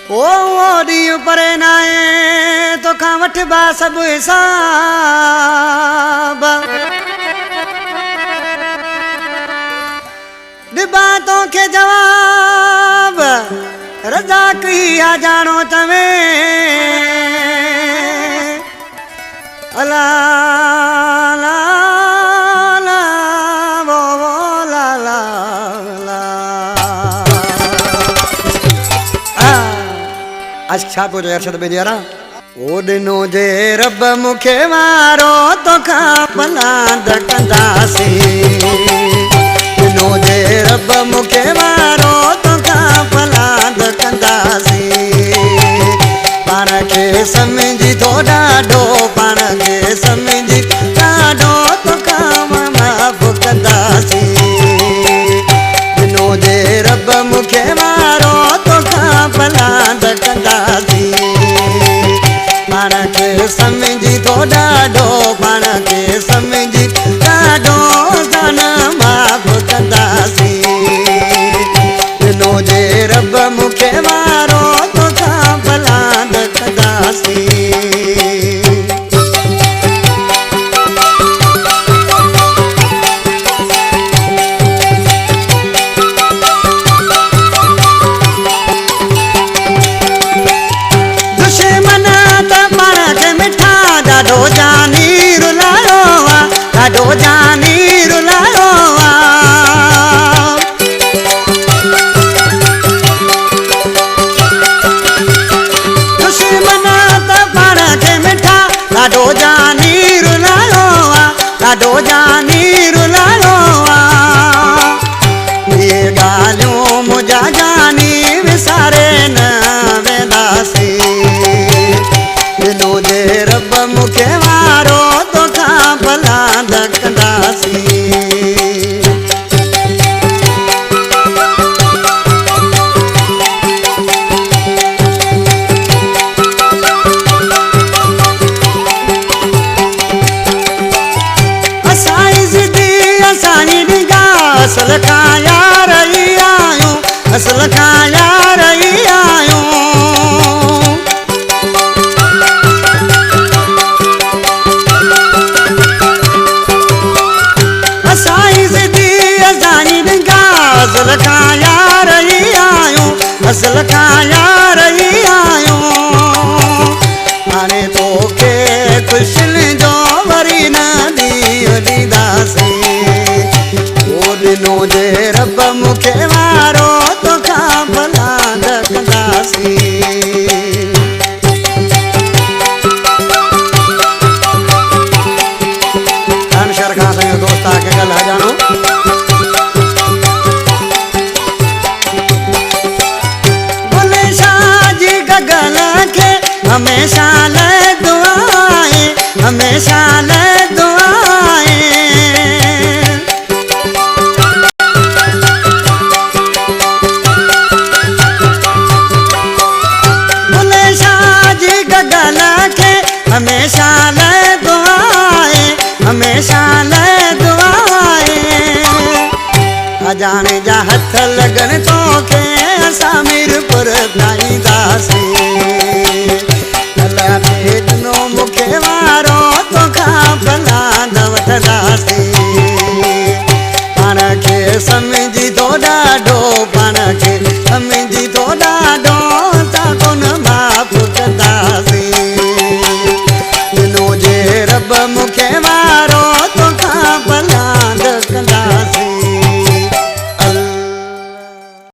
O D परे नाए तो खा वठबा सब हिसाब दिबा तो के जवाब रजा की आ जानो तवे अला ला ला वो ला ला ला आज छा को जो अरशद बेदियारा ओ दिनो जे रब मुखे मारो तो खा पलांद कंदासी दिनो जे रब मुखे मारो तो खा पलांद कंदासी पाण के समझी तो डाडो पाण के समझी डाडो तो खा माफ कंदासी दिनो जे रब मुखे मारो तो खा पलांद कंदासी पाण के समझी तो डाडो पाण के समझी डाडो सन माफ कंदासी दिनो जे रब मुखे मारो तो खा पलांद कंदासी डाडो जानी रुलायो डाडो जानी रुलायो दुश्मन त पाण खे मिठा डाडो जानी रुलायो डाडो जानी रुलायो ये ॻाल्हियूं मुंहिंजा जानी विसारे न वेंदासी दिनो जे रब मुखे मारो तो खा पलांद कंदासी असाई ज़िदी असाई निगाह असल खां यार रही आयूं असल खां यार रही आयूं असल खां यार रही आयूं असल खां यार रही आयूं हाणे तोखे ख़ुशियुनि जो वरी न ॾींहुं ॾींदासीं ओ दिनो जे रब मुखे मारो तो खा पलांद कंदासीं शहर खां असांजो दोस्त आहे के ॻाल्हि हजाणो हमेशा ले दुआएं हमेशा ले दुआएं भुले शाह जी गगन के हमेशा ले दुआएं हमेशा ले दुआएं अजाने